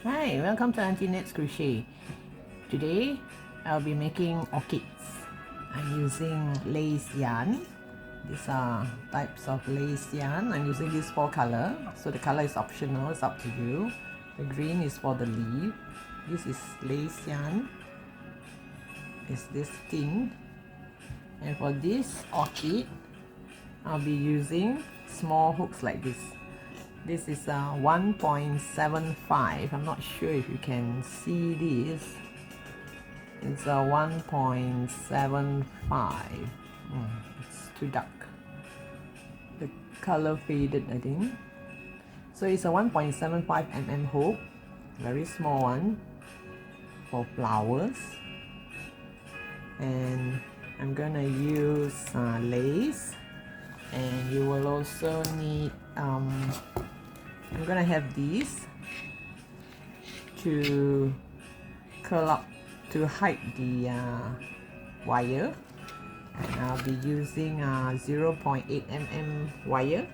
Hi, welcome to Auntie Nat's Crochet. Today I'll be making orchids. I'm using lace yarn. These are types of lace yarn. I'm using this 4-color, so the color is optional, it's up to you. The green is for the leaf. This is lace yarn. It's this thin. And for this orchid, I'll be using small hooks like this. This is 1.75. I'm not sure if you can see this. It's a 1.75. It's too dark. The color faded, I think. So it's a 1.75 mm hook, very small one for flowers. And I'm gonna use lace, and you will also need I'm gonna have these to curl up to hide the wire, and I'll be using 0.8 mm wire.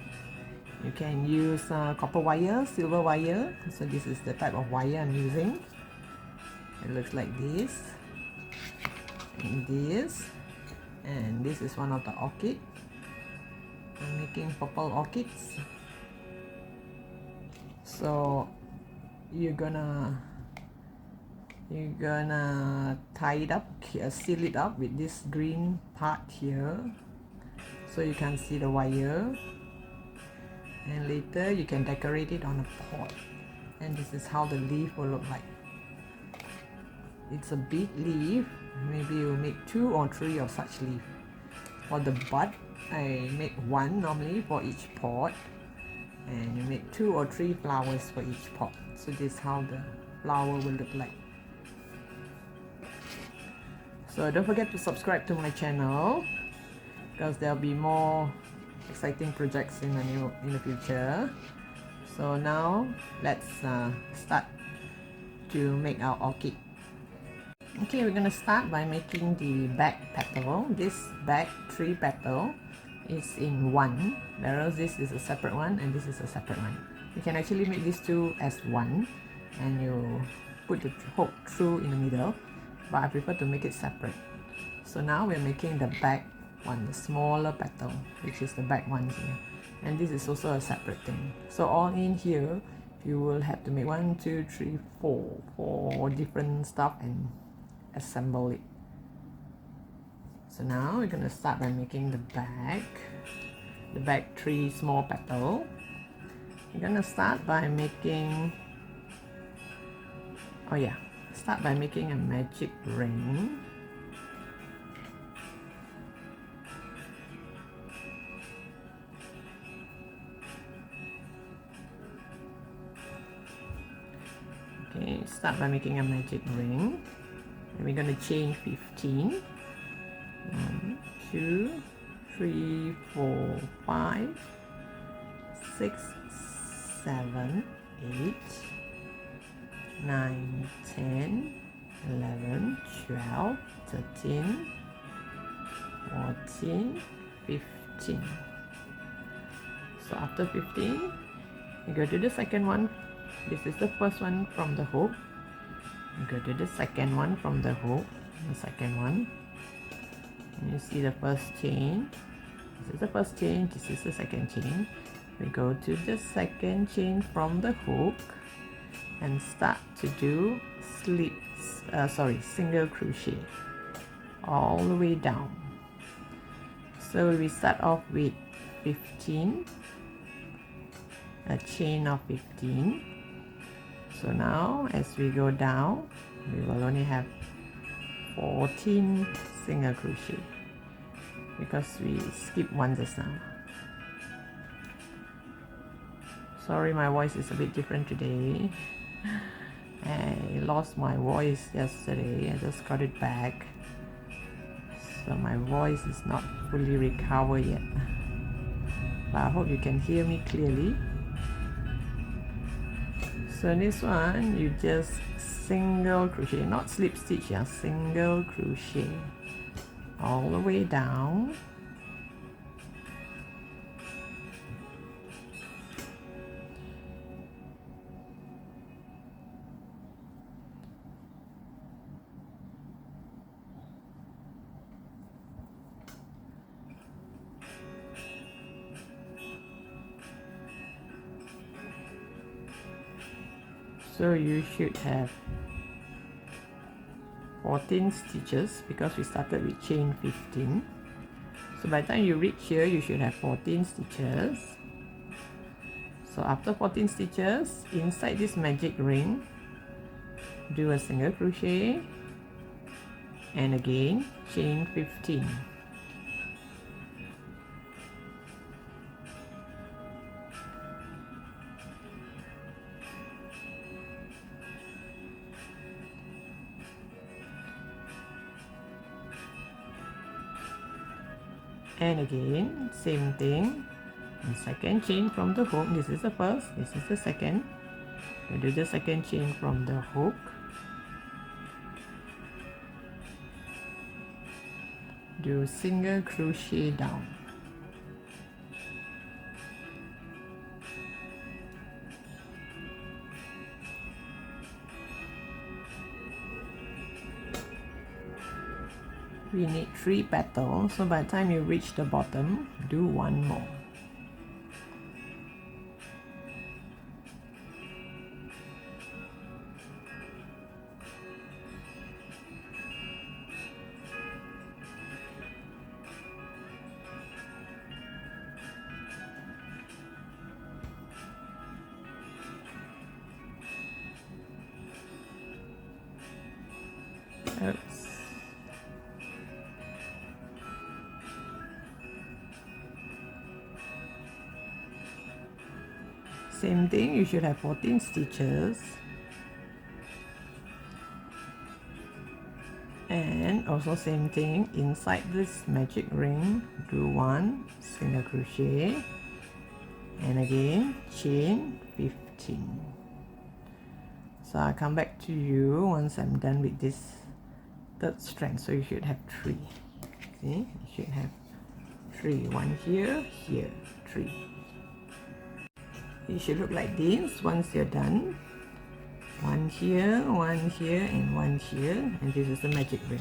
You can use copper wire, silver wire. So this is the type of wire I'm using. It looks like this, and this is one of the orchid. I'm making purple orchids. So you're gonna tie it up, seal it up with this green part here, so you can see the wire, and later you can decorate it on a pot. And this is how the leaf will look like. It's a big leaf. Maybe you make 2 or 3 of such leaf. For the bud, I make 1 normally for each pot, and you make 2 or 3 flowers for each pot. So this is how the flower will look like. So don't forget to subscribe to my channel, because there'll be more exciting projects in the future. So now let's start to make our orchid. Okay, we're gonna start by making the back petal. This back 3 petal is in 1, whereas this is a separate one and this is a separate one. You can actually make these 2 as 1, and you put the hook through in the middle, but I prefer to make it separate. So now we're making the back one, the smaller petal, which is the back one here, and this is also a separate thing. So all in here you will have to make 1, 2, 3, 4 different stuff and assemble it. So now we're going to start by making the back 3 small petal. We're going to start by making a magic ring. Okay, start by making a magic ring, and we're going to chain 15. 1, 2, 3, 4, 5, 6, 7, 8, 9, 10, 11, 12, 13, 14, 15. So after 15, you go to the second one. This is the first one from the hook. You go to the second one from the hook, the second one. And you see the first chain. This is the first chain, this is the second chain. We go to the second chain from the hook and start to do single crochet all the way down. So we start off with 15, a chain of 15. So now as we go down, we will only have 14 single crochet, because we skipped one just now. Sorry, my voice is a bit different today. I lost my voice yesterday. I just got it back, so my voice is not fully recovered yet, but I hope you can hear me clearly. So this one, you just single crochet, not slip stitch, single crochet all the way down. So you should have 14 stitches because we started with chain 15. So by the time you reach here, you should have 14 stitches. So after 14 stitches, inside this magic ring, do a single crochet and again chain 15. And again, same thing, and second chain from the hook. This is the first, this is the second. We do the second chain from the hook. Do single crochet down. We need 3 petals, so by the time you reach the bottom, do 1 more. Oops. Same thing, you should have 14 stitches. And also same thing, inside this magic ring, do 1 single crochet and again chain 15. So I'll come back to you once I'm done with this third strand. So you should have 3. See, you should have 3. 1 here, here, 3. It should look like this once you're done. 1 here, and 1 here, and this is the magic ring.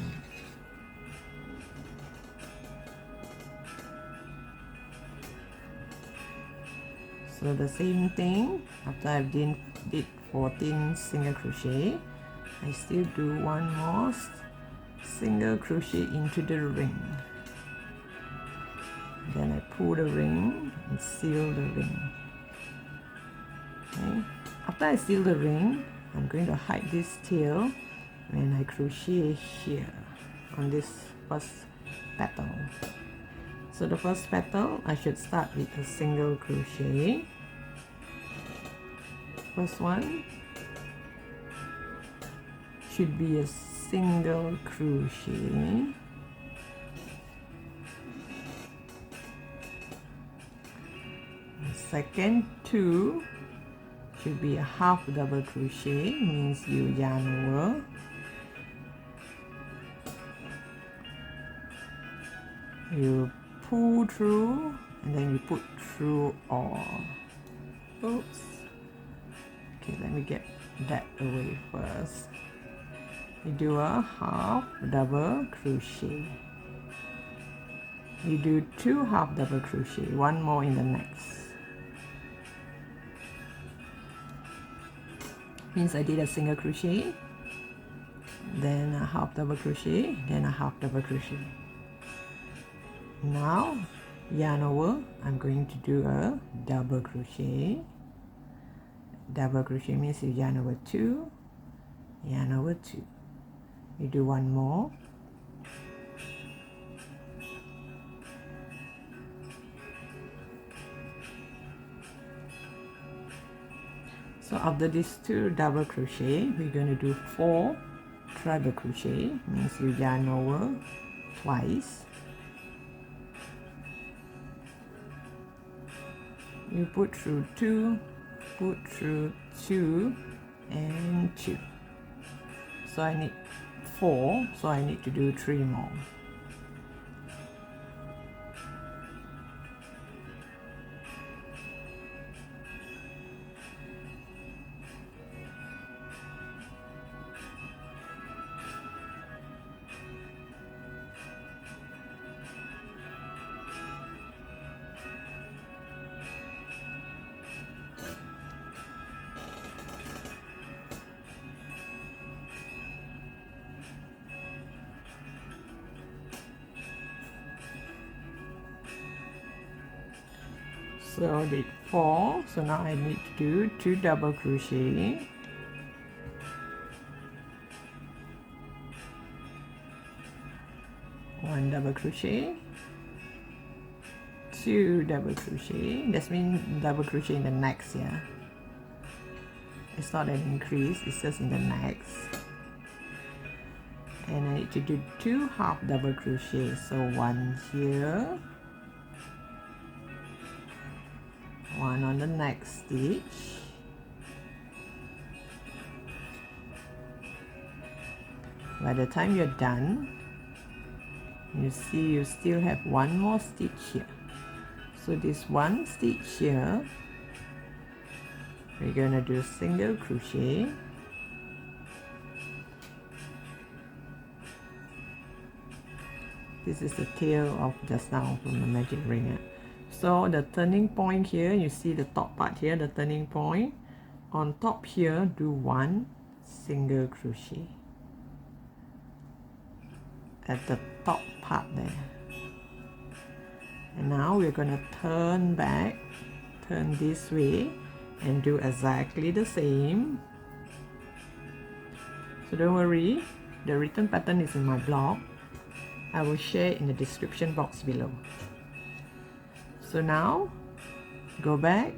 So the same thing, after I've did 14 single crochet, I still do 1 more single crochet into the ring. Then I pull the ring and seal the ring. Okay. After I seal the ring, I'm going to hide this tail when I crochet here on this first petal. So the first petal, I should start with a single crochet. First one should be a single crochet. The second 2 should be a half double crochet, means you yarn over. You pull through and then you put through all. Oops. Okay, let me get that away first. You do a half double crochet. You do 2 half double crochet, 1 more in the next. Means I did a single crochet, then a half double crochet, then a half double crochet. Now yarn over, I'm going to do a double crochet. Double crochet means you yarn over 2, yarn over 2. You do 1 more. So after these 2 double crochet, we're going to do 4 treble crochet, means you yarn over twice. You put through 2, put through 2 and 2. So I need 4, so I need to do 3 more. So I did 4, so now I need to do 2 double crochet, one double crochet, 2 double crochet. That means double crochet in the next, yeah. It's not an increase, it's just in the next. And I need to do 2 half double crochet, so 1 here, 1 on the next stitch, by the time you're done, you see you still have 1 more stitch here. So this 1 stitch here, we're gonna do single crochet, this is the tail of just now from the magic ring. So the turning point here, you see the top part here, the turning point. On top here, do 1 single crochet at the top part there. And now we're going to turn back, turn this way, and do exactly the same. So don't worry, the written pattern is in my blog. I will share in the description box below. So now, go back,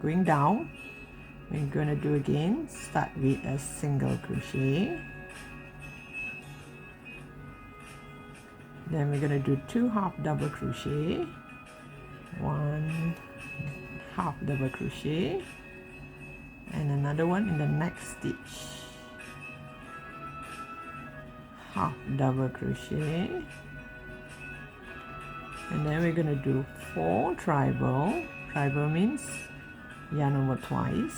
going down, we're going to do again, start with a single crochet. Then we're going to do 2 half double crochet, 1 half double crochet, and another one in the next stitch, half double crochet, and then we're going to do 4 treble. Treble means yarn over twice.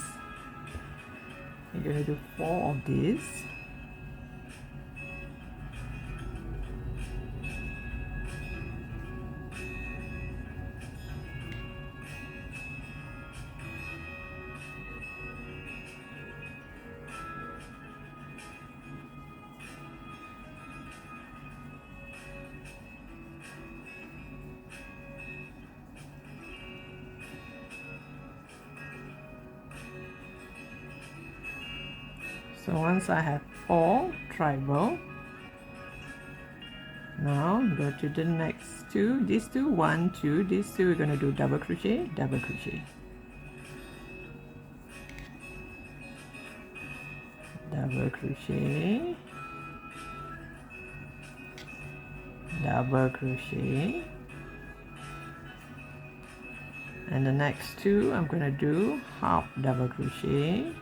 We're going to do 4 of these. So once I have 4 treble, now go to the next 2, these 2, 1, 2, these 2 we're going to do double crochet, double crochet, double crochet, double crochet, and the next 2 I'm going to do half double crochet,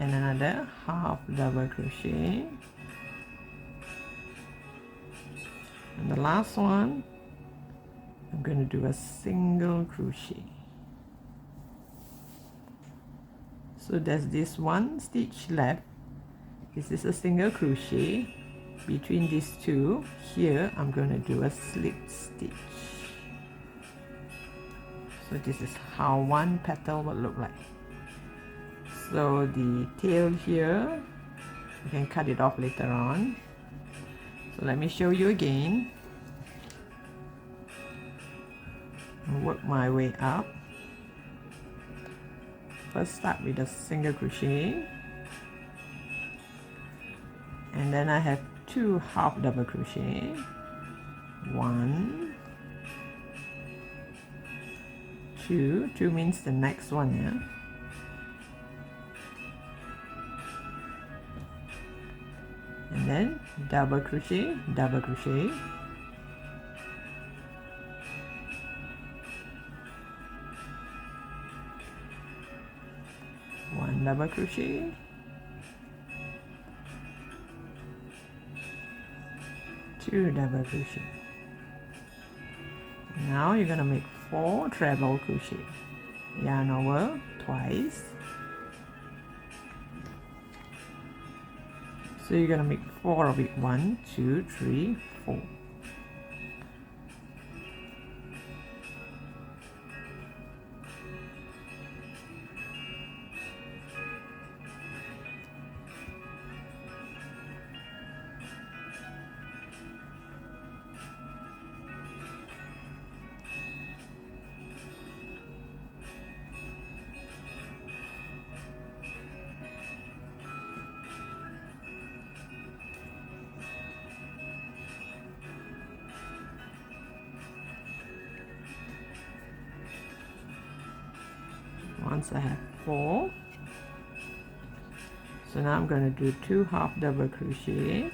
and another half double crochet, and the last one I'm going to do a single crochet. So there's this 1 stitch left. This is a single crochet. Between these 2 here I'm going to do a slip stitch. So this is how 1 petal would look like. So the tail here, you can cut it off later on. So let me show you again. I'll work my way up. First start with a single crochet, and then I have 2 half double crochet, 1, 2, 2 means the next one, yeah. And then double crochet, 1 double crochet, 2 double crochet. Now you're gonna make 4 treble crochet, yarn over twice. So you're gonna make 4 of it, 1, 2, 3, 4. once I have 4. So now I'm going to do 2 half double crochet,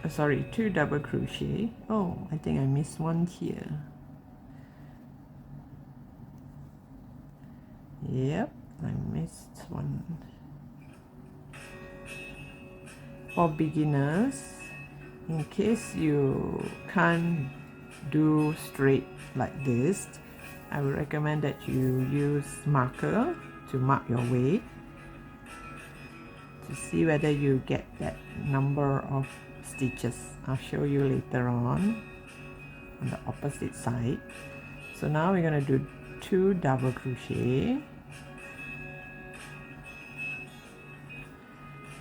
sorry, 2 double crochet. Oh, I think I missed one here. Yep, I missed one. For beginners, in case you can't do straight like this, I would recommend that you use marker to mark your way to see whether you get that number of stitches. I'll show you later on the opposite side. So now we're going to do 2 double crochet.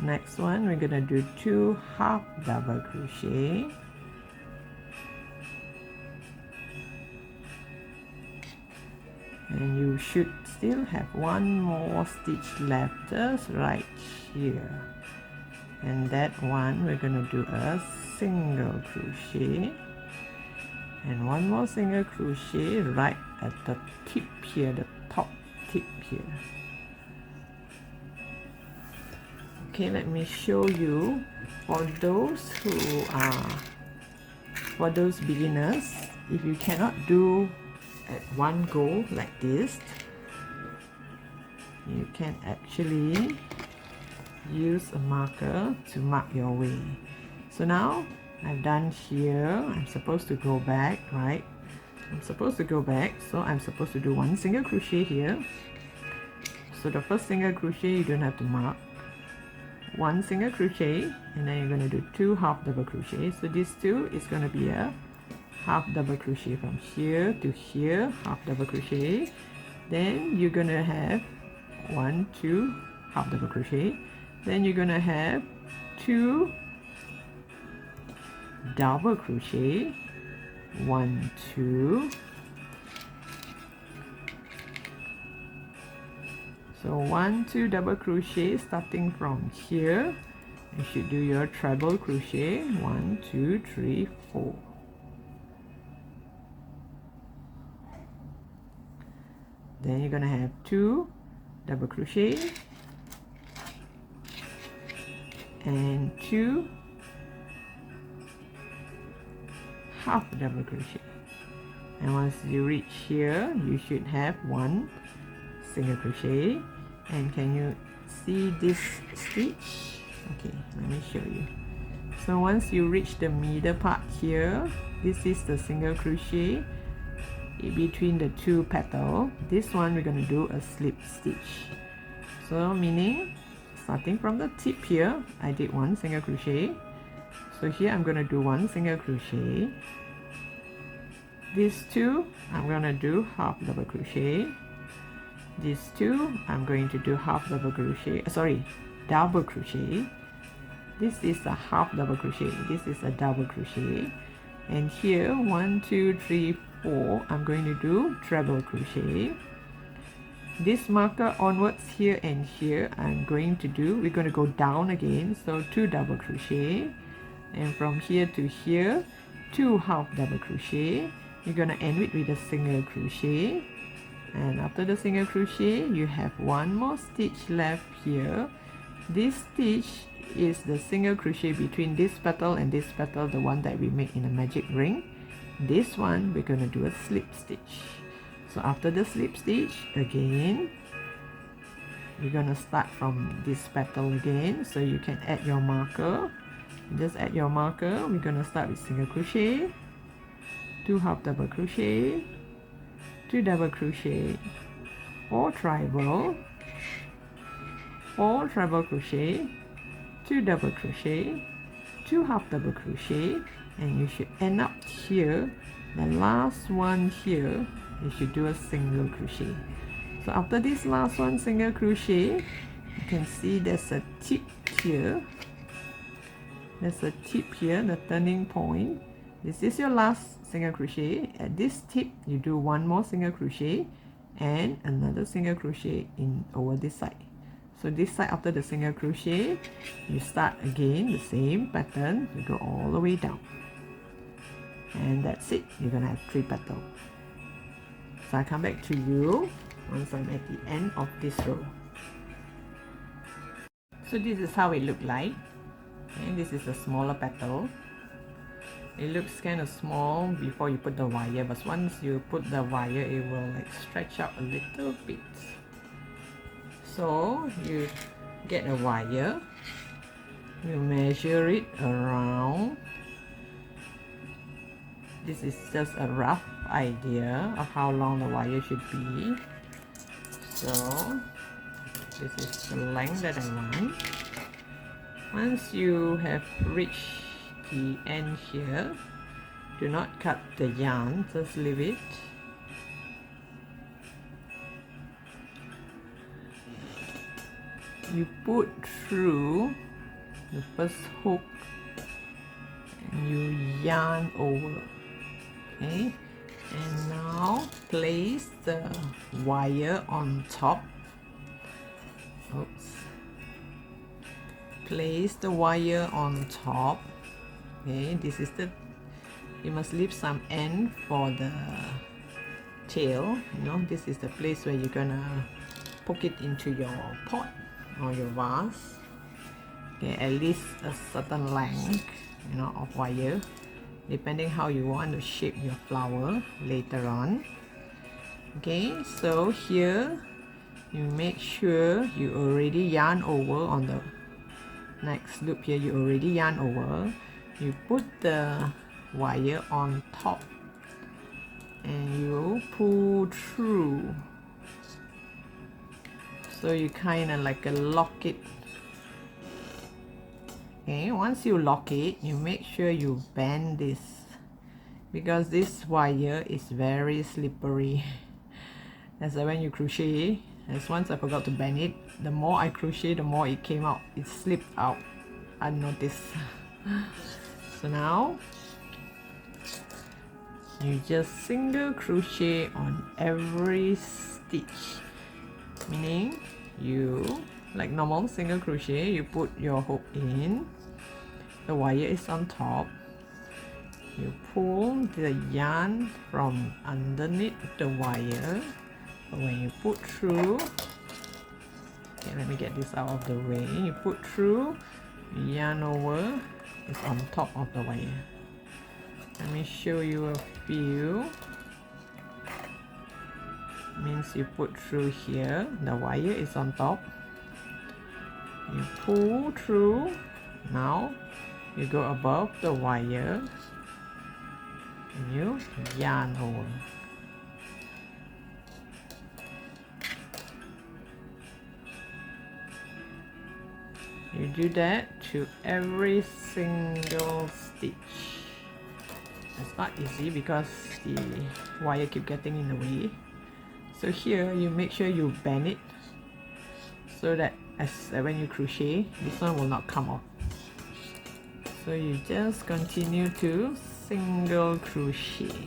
Next one, we're going to do 2 half double crochet. And you should still have one more stitch left just right here. And that one, we're going to do a single crochet. And one more single crochet right at the tip here, the top tip here. Okay, let me show you for those beginners, if you cannot do at one go like this, you can actually use a marker to mark your way. So now I've done here, I'm supposed to go back, right? I'm supposed to go back, so I'm supposed to do 1 single crochet here. So the first single crochet you don't have to mark. 1 single crochet, and then you're going to do 2 half double crochet. So this 2 is going to be a half double crochet from here to here, half double crochet. Then you're going to have 1, 2 half double crochet. Then you're going to have 2 double crochet, 1, 2. So 1, 2 double crochet starting from here. You should do your treble crochet, 1, 2, 3, 4. Then you're gonna have 2 double crochet and 2 half double crochet. And once you reach here, you should have 1 single crochet. And can you see this stitch? Okay, let me show you. So once you reach the middle part here, this is the single crochet in between the 2 petals. This one we're going to do a slip stitch. So meaning starting from the tip here, I did 1 single crochet. So here I'm going to do 1 single crochet. These 2 I'm going to do half double crochet. These 2 I'm going to do half double crochet, double crochet. This is a half double crochet, this is a double crochet. And here 1, 2, 3, 4 I'm going to do treble crochet. This marker onwards here and here we're going to go down again, so 2 double crochet. And from here to here, 2 half double crochet. You're going to end it with a single crochet. And after the single crochet, you have 1 more stitch left here. This stitch is the single crochet between this petal and this petal, the one that we make in a magic ring. This one we're going to do a slip stitch. So after the slip stitch, again we're going to start from this petal again. So you can add your marker, just add your marker. We're going to start with single crochet, 2 half double crochet, 2 double crochet, 4 treble, 4 treble crochet, 2 double crochet, 2 half double crochet, and you should end up here, the last one here, you should do a single crochet. So after this last one single crochet, you can see there's a tip here. There's a tip here, the turning point. This is your last single crochet. At this tip, you do 1 more single crochet and another single crochet in over this side. So this side, after the single crochet, you start again the same pattern. You go all the way down, and that's it. You're gonna have 3 petals. So I come back to you once I'm at the end of this row. So this is how it looked like. Okay, this is a smaller petal. It looks kind of small before you put the wire, but once you put the wire, it will like stretch out a little bit. So you get a wire, you measure it around. This is just a rough idea of how long the wire should be. So this is the length that I want. Once you have reached the end here, do not cut the yarn, just leave it. You put through the first hook and you yarn over. Okay, and now place the wire on top. Oops. Place the wire on top. Okay, this is the, you must leave some end for the tail. You know, this is the place where you're gonna poke it into your pot or your vase. Okay, at least a certain length, you know, of wire, depending how you want to shape your flower later on. Okay, so here you make sure you already yarn over on the next loop. Here you already yarn over. You put the wire on top and you pull through, so you kind of like lock it. Okay, once you lock it, you make sure you bend this, because this wire is very slippery. As when you crochet, as once I forgot to bend it, the more I crochet, the more it came out. It slipped out unnoticed. So now you just single crochet on every stitch, meaning you, like normal single crochet, you put your hook in, the wire is on top, you pull the yarn from underneath the wire. But when you put through, okay, let me get this out of the way. You put through, yarn over is on top of the wire. Let me show you a few. Means you put through here, the wire is on top. You pull through, now you go above the wire and you yarn over. You do that to every single stitch. It's not easy because the wire keep getting in the way. So here you make sure you bend it so that as when you crochet, this one will not come off. So you just continue to single crochet.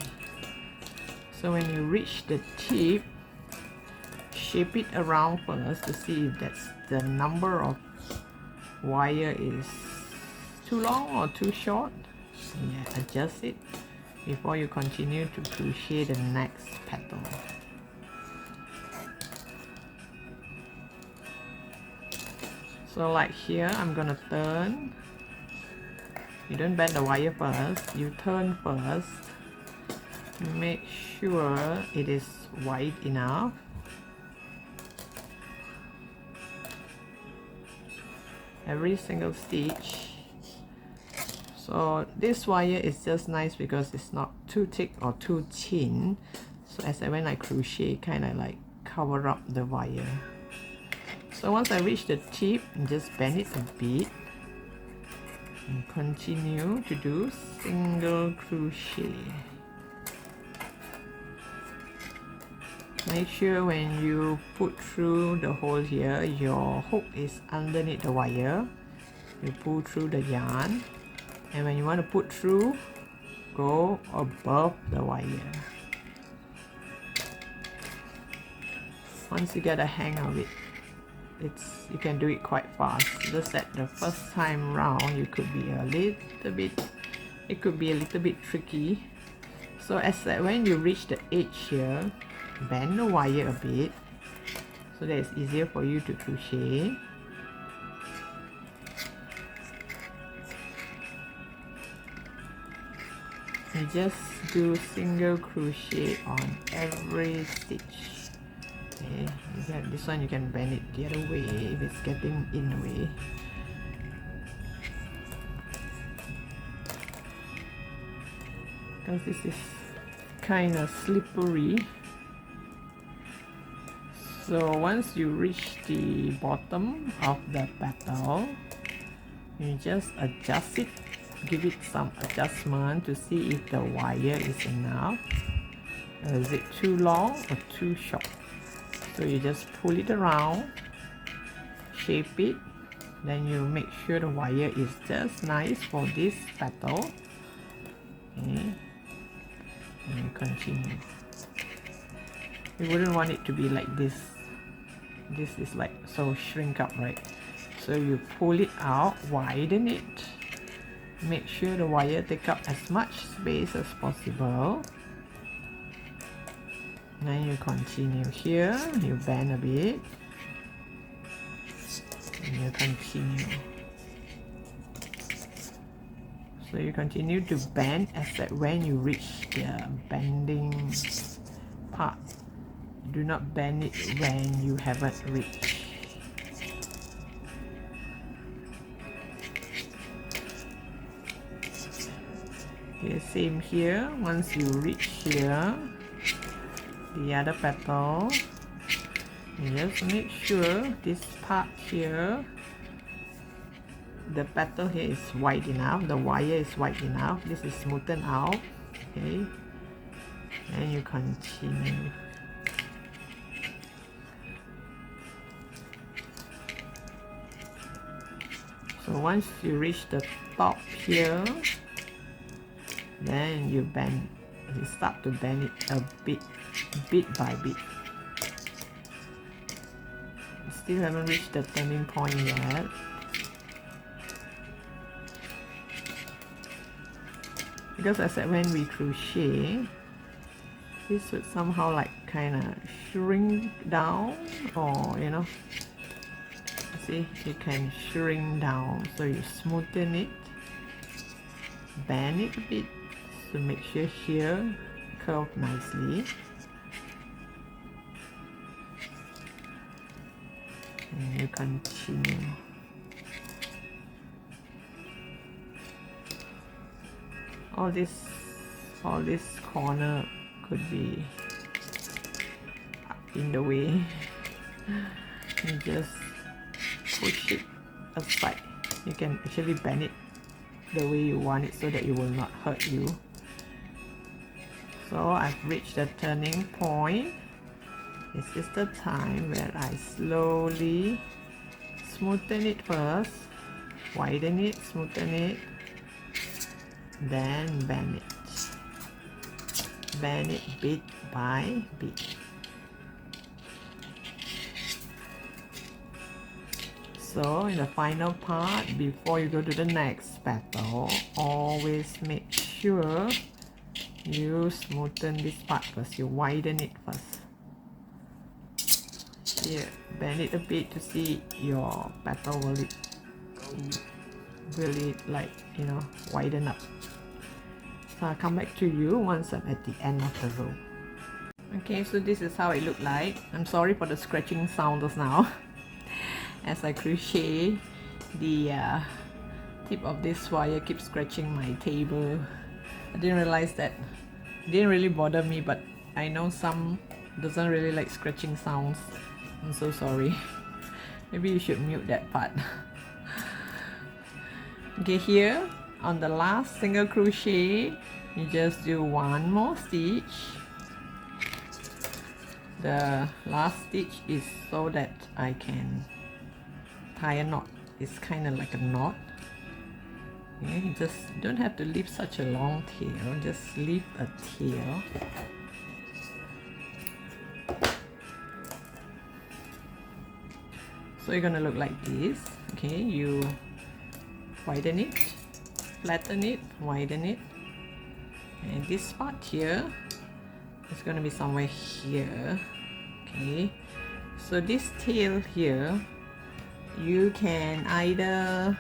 So when you reach the tip, shape it around first to see if that's the number of wire is too long or too short. Yeah, adjust it before you continue to crochet the next petal. So like here, I'm gonna turn. You don't bend the wire first, you turn first. Make sure it is wide enough. Every single stitch. So this wire is just nice because it's not too thick or too thin. So as when I crochet, kind of like cover up the wire. So once I reach the tip, just bend it a bit and continue to do single crochet. Make sure when you put through the hole here, your hook is underneath the wire. You pull through the yarn, and when you want to put through, go above the wire. Once you get a hang of it, you can do it quite fast. Just that the first time round, you could be a little bit, it could be a little bit tricky. So as when you reach the edge here, bend the wire a bit so that it's easier for you to crochet. You just do single crochet on every stitch. Okay, this one you can bend it the other way if it's getting in the way. Because this is kind of slippery. So once you reach the bottom of the petal, you just adjust it, give it some adjustment to see if the wire is enough. Is it too long or too short? So you just pull it around, shape it, then you make sure the wire is just nice for this petal. Okay. And you continue. You wouldn't want it to be like this. This is like so shrink up, right? So you pull it out, widen it, make sure the wire take up as much space as possible. Then you continue here, you bend a bit, and you continue. So you continue to bend except when you reach the bending part. Do not bend it when you haven't reached. Okay, same here. Once you reach here, the other petal, you just make sure this part here, the petal here is wide enough, the wire is wide enough, this is smoothened out. Okay, and you continue. So once you reach the top here, then you bend, you start to bend it a bit by bit. Still haven't reached the turning point yet. Because I said when we crochet, this would somehow like kind of shrink down, or you know, see, you can shrink down. So you smoothen it, bend it a bit to make sure here curve nicely. And you continue. All this corner could be in the way. You just push it aside. You can actually bend it the way you want it so that it will not hurt you. So I've reached the turning point. This is the time where I slowly smoothen it first, widen it, smoothen it, then bend it. Bend it bit by bit. So in the final part, before you go to the next petal, always make sure you smoothen this part first, you widen it first. Here, bend it a bit to see your petal will really like, you know, widen up. So I'll come back to you once I'm at the end of the row. Okay, so this is how it looked like. I'm sorry for the scratching sound just now. As I crochet, the tip of this wire keeps scratching my table. I didn't realize that. It didn't really bother me, but I know some doesn't really like scratching sounds. I'm so sorry. Maybe you should mute that part. Okay, here on the last single crochet, you just do one more stitch. The last stitch is so that I can tie a knot. It's kind of like a knot. Okay, you just don't have to leave such a long tail, just leave a tail. So you're gonna look like this. Okay, you widen it, flatten it, widen it, and this part here, it's going to be somewhere here. Okay, so this tail here, you can either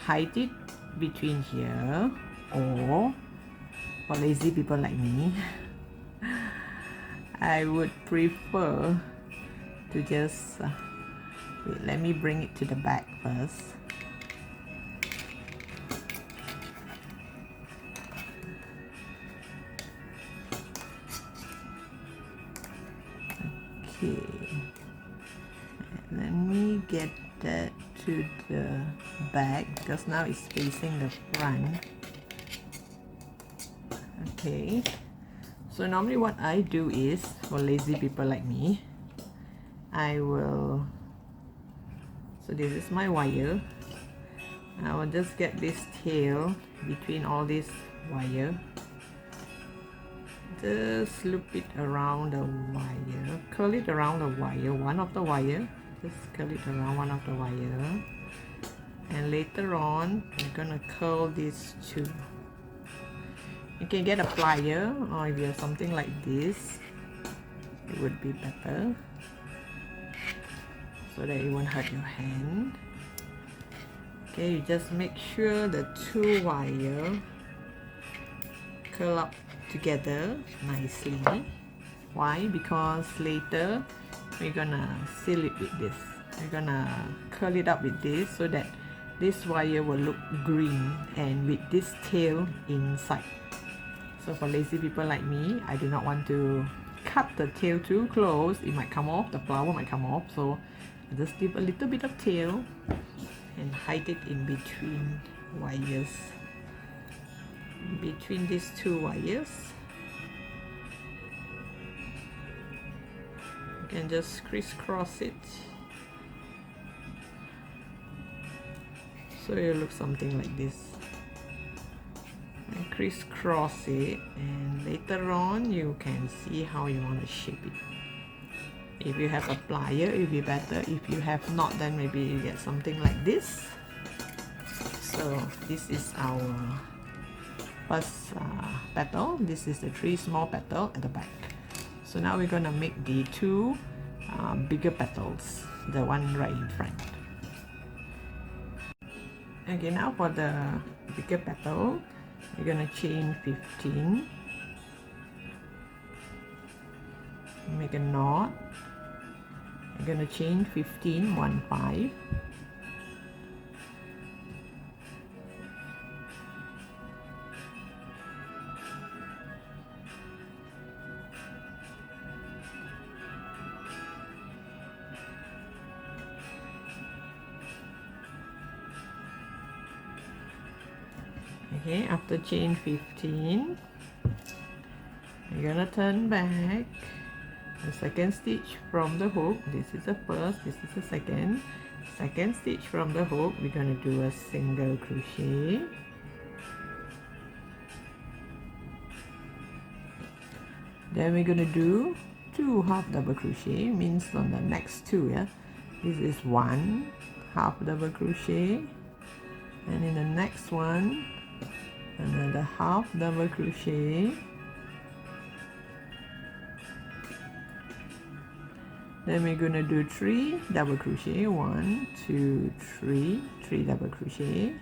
hide it between here, or for lazy people like me, I would prefer to just wait, let me bring it to the back first. Okay, let me get that to the back because now it's facing the front. Okay, so normally what I do is, for lazy people like me, I will, so this is my wire, I will just get this tail between all this wire, just loop it around the wire, curl it around the wire, one of the wire, just curl it around one of the wire, and later on we're gonna curl these two. You can get a plier, or if you have something like this, it would be better, so that it won't hurt your hand. Okay, you just make sure the two wire curl up together nicely. Why? Because later we're gonna seal it with this. We're gonna curl it up with this so that this wire will look green and with this tail inside. So for lazy people like me, I do not want to cut the tail too close. It might come off, the flower might come off, so I just give a little bit of tail and hide it in between wires, between these two wires. You can just crisscross it so it looks something like this, and crisscross it, and later on you can see how you want to shape it. If you have a plier, it will be better. If you have not, then maybe you get something like this. So this is our first petal. This is the 3 small petals at the back. So now we're gonna make the 2 bigger petals, the one right in front. Okay, now for the bigger petal, we're gonna chain 15, make a knot. We're gonna chain 15, 1, 5. Okay, after chain 15, you're gonna turn back the second stitch from the hook. This is the first, this is the second. Second stitch from the hook, we're gonna do a single crochet. Then we're gonna do 2 half double crochet, means on the next 2, yeah. This is 1 half double crochet, and in the next one, another half double crochet. Then we're gonna do 3 double crochet, 1, 2, 3, 3 double crochet.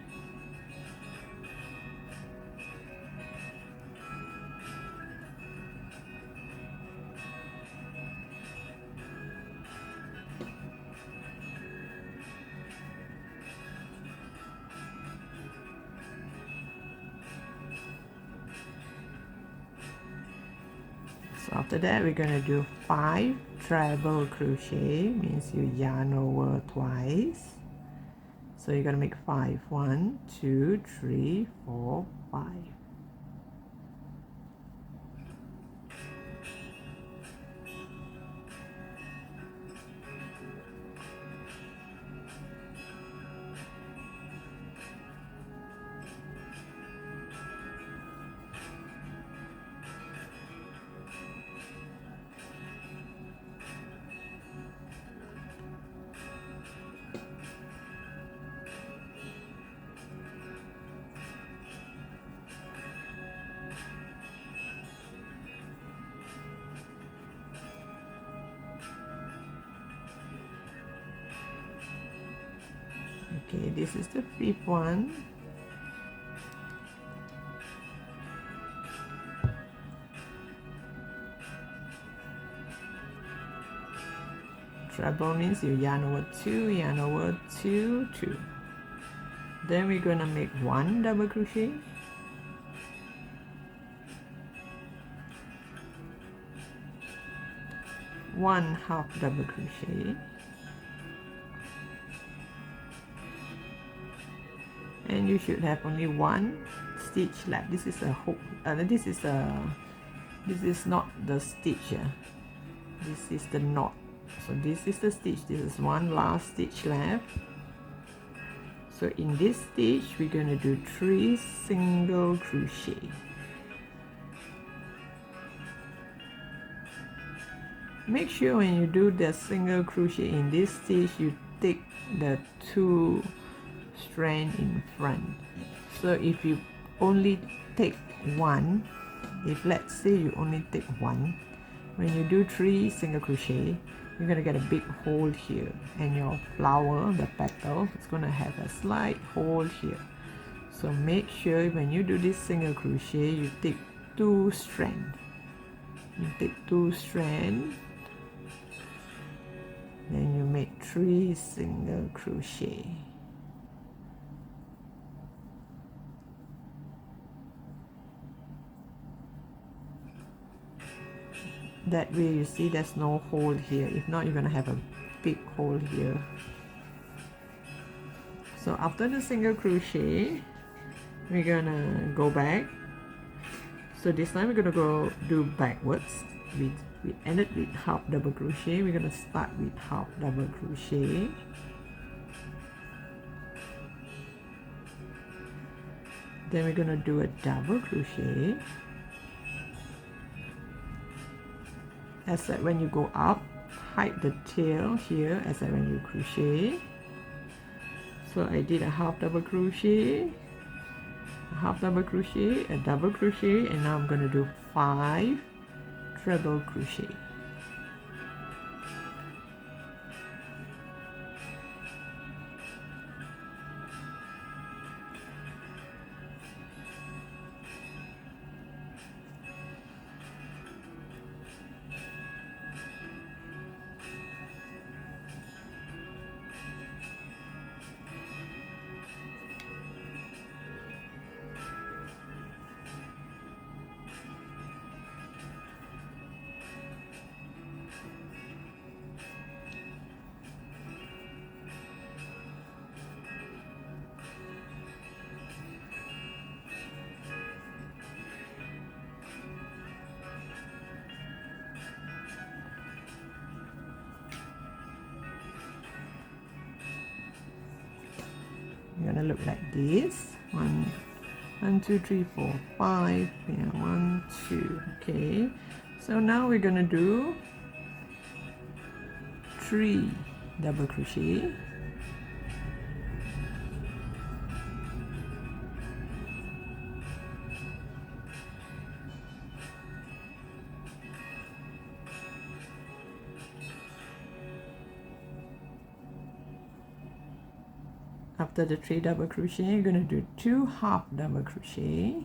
So after that, we're gonna do 5 treble crochet, means you yarn over twice. So you're gonna make 5, 1, 2, 3, 4, 5. Okay, this is the 5th one. Treble means you yarn over 2, yarn over 2, 2. Then we're gonna make 1 double crochet, one half double crochet, and you should have only 1 stitch left. This is a hook. This is not the stitch. This is the knot. So this is the stitch. This is one last stitch left. So in this stitch, we're going to do 3 single crochet. Make sure when you do the single crochet in this stitch, you take the 2 strands in front. So if you only take 1, if let's say you only take 1, when you do 3 single crochet, you're going to get a big hole here, and your flower, the petal, is going to have a slight hole here. So make sure when you do this single crochet, you take 2 strands. You take 2 strands, then you make 3 single crochet. That way you see there's no hole here. If not, you're going to have a big hole here. So after the single crochet, we're going to go back. So this time we're going to go do backwards. We ended with half double crochet. We're going to start with half double crochet. Then we're going to do a double crochet. As that when you go up, hide the tail here as that when you crochet. So I did a half double crochet, a half double crochet, a double crochet, and now I'm going to do 5 treble crochet. Gonna look like this. 1, 2, 3, 4, 5. Yeah, 1, 2. Okay. So now we're gonna do 3 double crochet. After the 3 double crochet, you're going to do 2 half double crochet,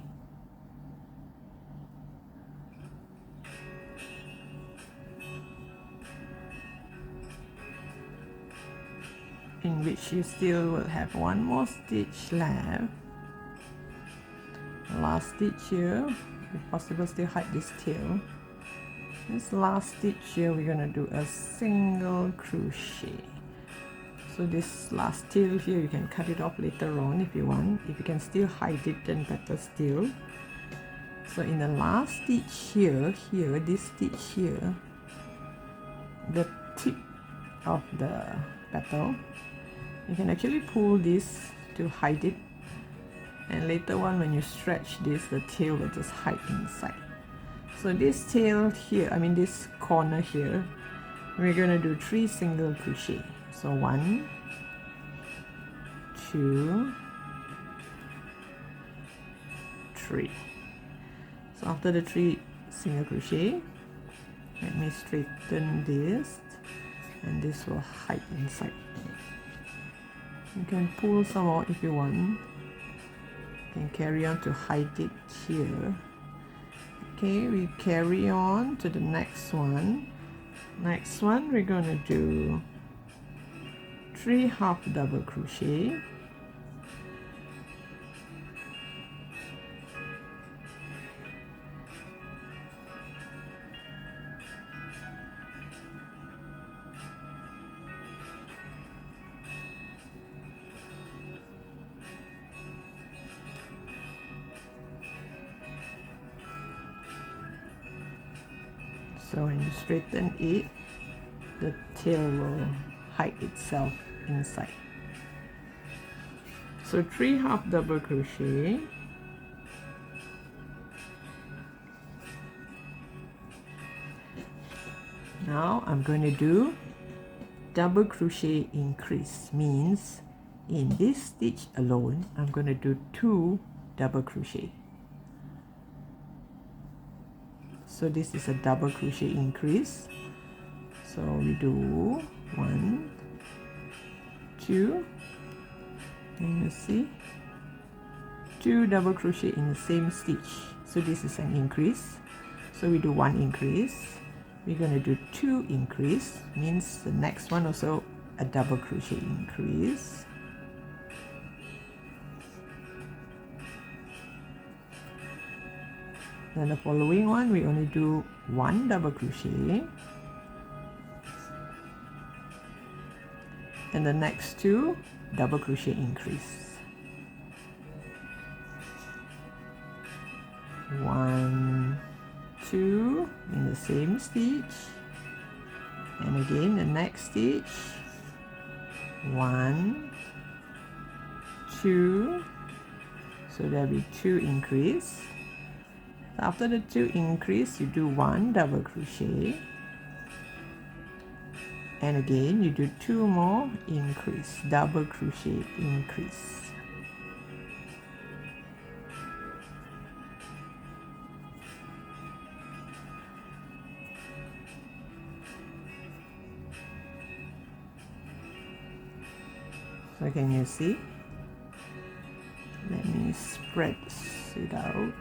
in which you still will have 1 more stitch left. Last stitch here, if possible still hide this tail. This last stitch here, we're going to do a single crochet. So this last tail here, you can cut it off later on if you want. If you can still hide it, then better still. So in the last stitch here, this stitch here, the tip of the petal, you can actually pull this to hide it. And later on when you stretch this, the tail will just hide inside. So this tail here, this corner here, we're going to do 3 single crochet. So 1, 2, 3. So after the 3 single crochet, let me straighten this, and this will hide inside. You can pull some more if you want. You can carry on to hide it here. Okay, we carry on to the next one. Next one, we're going to do 3 half double crochet. So when you straighten it, the tail will hide itself inside. So 3 half double crochet. Now I'm going to do double crochet increase, means in this stitch alone I'm going to do 2 double crochet. So this is a double crochet increase. So we do 1, 2, and you see 2 double crochet in the same stitch. So this is an increase. So we do 1 increase. We're going to do 2 increase, means the next one also a double crochet increase. Then the following one we only do 1 double crochet, and the next 2 double crochet increase. 1, 2 in the same stitch, and again the next stitch, 1, 2, so there'll be 2 increase. After the 2 increase, you do 1 double crochet, and again you do 2 more increase, double crochet increase. So can you see? Let me spread it out.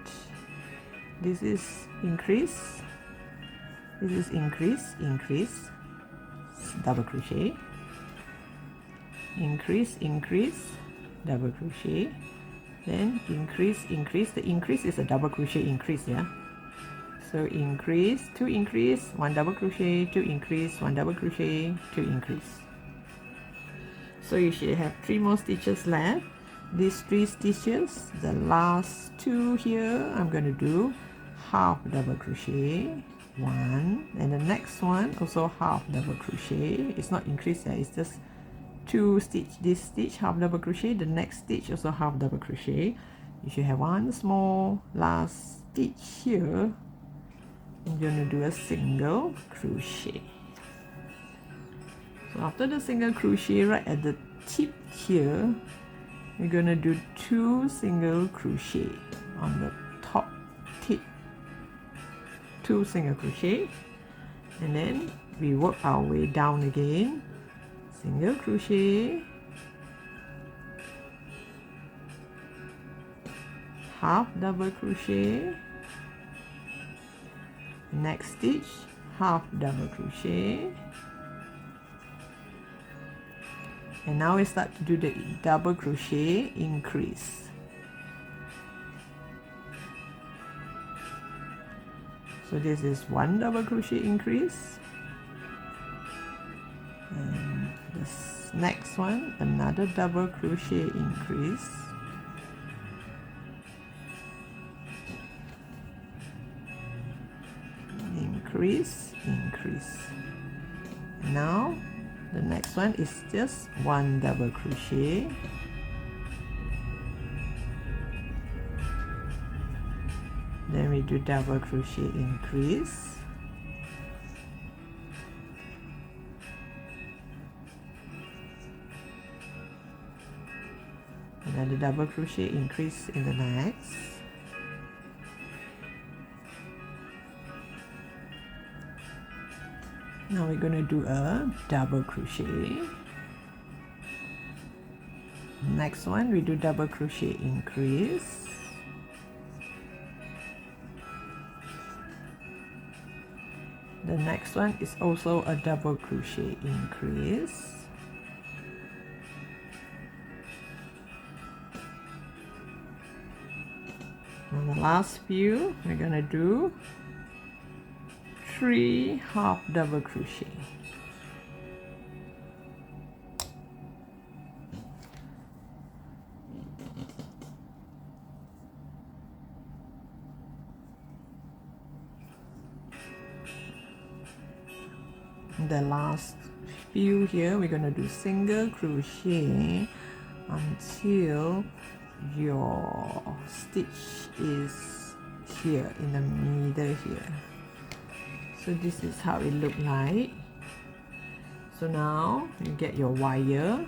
This is increase, this is increase, increase, double crochet, increase, increase, double crochet, then increase, increase. The increase is a double crochet increase, yeah. So increase, 2 increase, 1 double crochet, 2 increase, 1 double crochet, 2 increase. So you should have 3 more stitches left. These 3 stitches, the last 2 here, I'm going to do half double crochet, 1, and the next one also half double crochet. It's not increased yet, it's just 2 stitch. This stitch half double crochet, the next stitch also half double crochet. You should have 1 small last stitch here. I'm going to do a single crochet. So after the single crochet, right at the tip here, we're going to do 2 single crochet on the top tip, 2 single crochet, and then we work our way down again, single crochet, half double crochet, next stitch half double crochet, and now we start to do the double crochet increase. So this is 1 double crochet increase, and this next one another double crochet increase, increase, increase. Now the next one is just 1 double crochet, then we do double crochet increase, another double crochet increase in the next, now we're going to do a double crochet, Next one, we do double crochet increase. The next one is also a double crochet increase. And the last few, we're gonna do 3 half double crochet. The last few here, we're gonna do single crochet until your stitch is here in the middle here. So this is how it look like. So now you get your wire.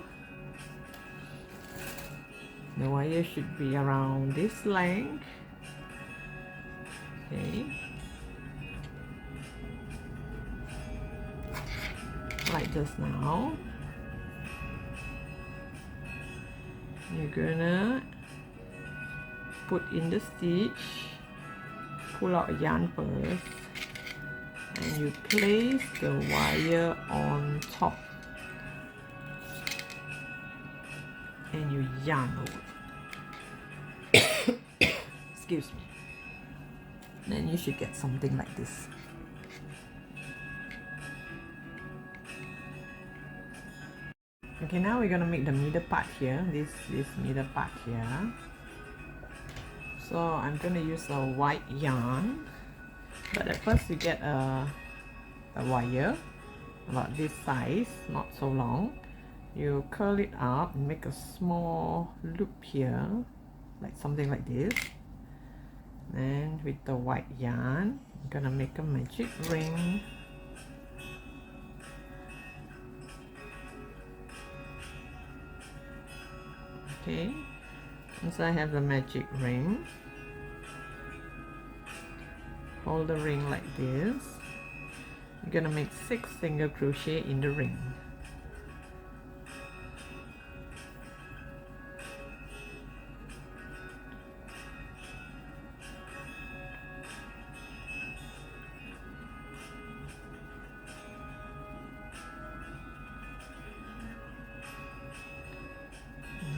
The wire should be around this length. Okay. Like just now. You're gonna put in the stitch, pull out a yarn first, and you place the wire on top and you yarn over. Excuse me. Then you should get something like this. Okay, now we're gonna make the middle part here, this middle part here. So I'm gonna use a white yarn, but at first you get a wire about this size, not so long. You curl it up and make a small loop here, like something like this. Then with the white yarn, I'm gonna make a magic ring. Okay, once I have the magic ring, hold the ring like this. You're gonna make 6 single crochet in the ring.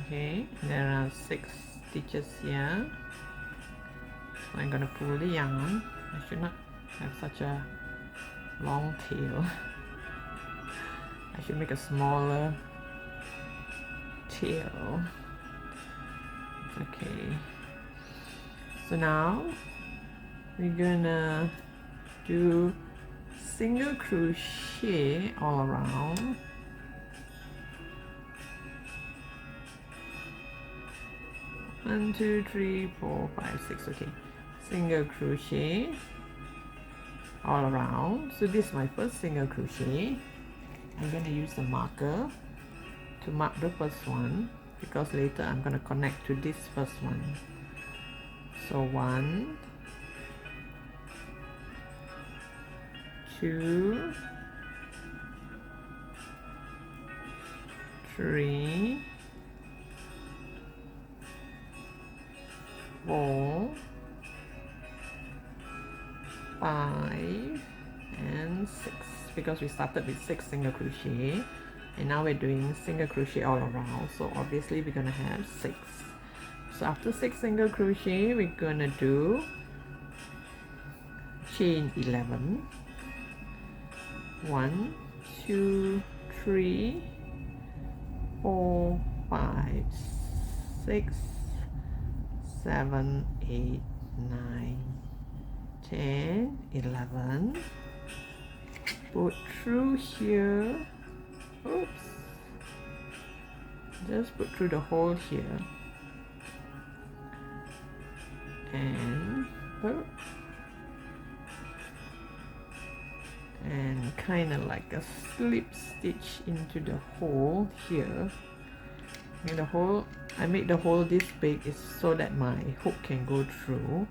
Okay, there are 6 stitches here. So I'm gonna pull the yarn. I should not have such a long tail. I should make a smaller tail. Okay, so now we're gonna do single crochet all around. One, two, three, four, five, six. Okay, single crochet all around. So this is my first single crochet. I'm going to use the marker to mark the first one, because later I'm going to connect to this first one. So 1, 2, 3, 4, 5 and 6, because we started with 6 single crochet and now we're doing single crochet all around, so obviously we're gonna have 6. So after 6 single crochet, we're gonna do chain 11. 1, 2, 3, 4, 5, 6, 7, 8, 9, 10, 11. Put through here. Oops. Just put through the hole here. And and kind of like a slip stitch into the hole here. And the hole, I made the hole this big is so that my hook can go through.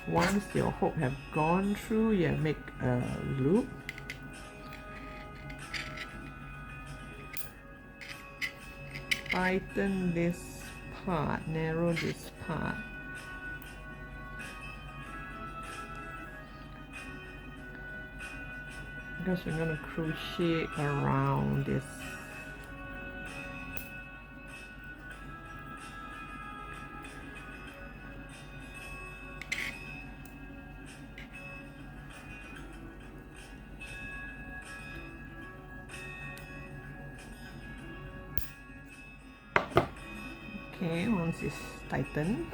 Once your hook have gone through, you make a loop. tighten this part, narrow this part. Because we're going to crochet around this. Okay, once it's tightened,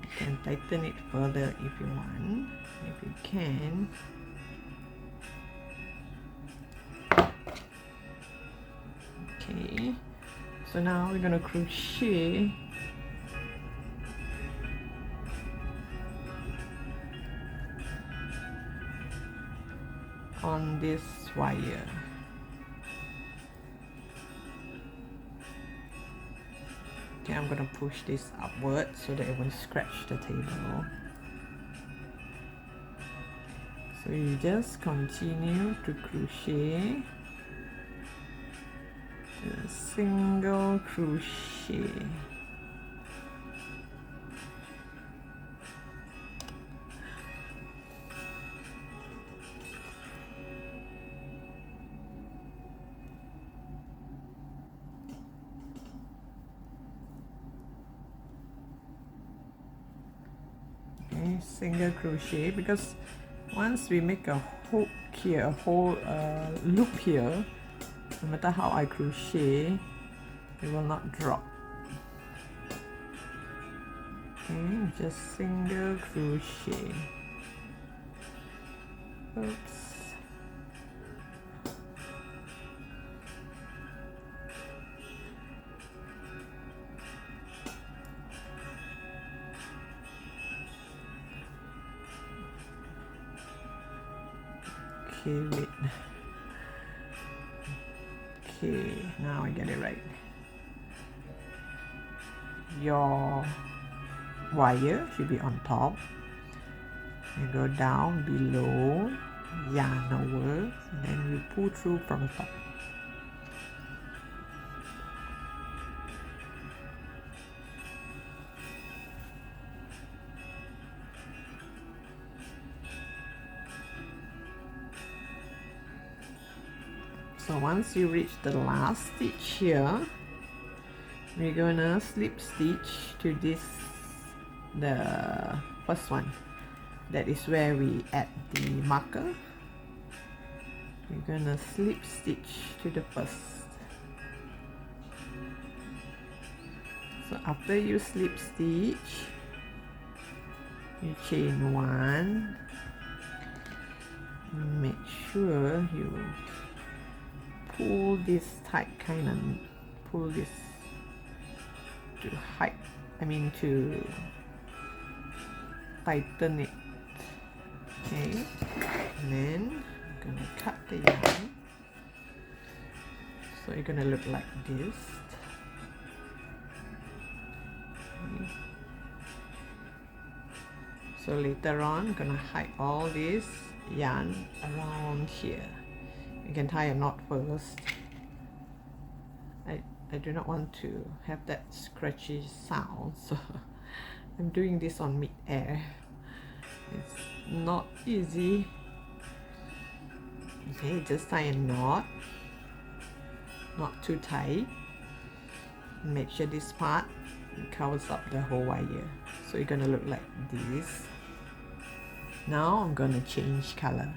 you can tighten it further if you want, if you can. Okay, so now we're gonna crochet on this wire. Okay, I'm gonna push this upward so that it won't scratch the table. So you just continue to crochet a single crochet. Single crochet, because once we make a hook here, a whole loop here, no matter how I crochet, it will not drop. Okay, just single crochet. Oops. Okay, wait. Okay, now I get it right. Your wire should be on top. You go down below, yarn over, and then you pull through from the top. So once you reach the last stitch here, we're gonna slip stitch to this, the first one. That is where we add the marker. We're gonna slip stitch to the first. So after you slip stitch, you chain one. Make sure you pull this tight, kind of pull this to height, to tighten it. Okay, and then I'm gonna cut the yarn, so it's gonna look like this. Okay. So later on, I'm gonna hide all this yarn around here. You can tie a knot first. I do not want to have that scratchy sound, so I'm doing this on mid-air. It's not easy. Okay, just tie a knot, not too tight. Make sure this part covers up the whole wire, so it's gonna look like this. Now I'm gonna change color.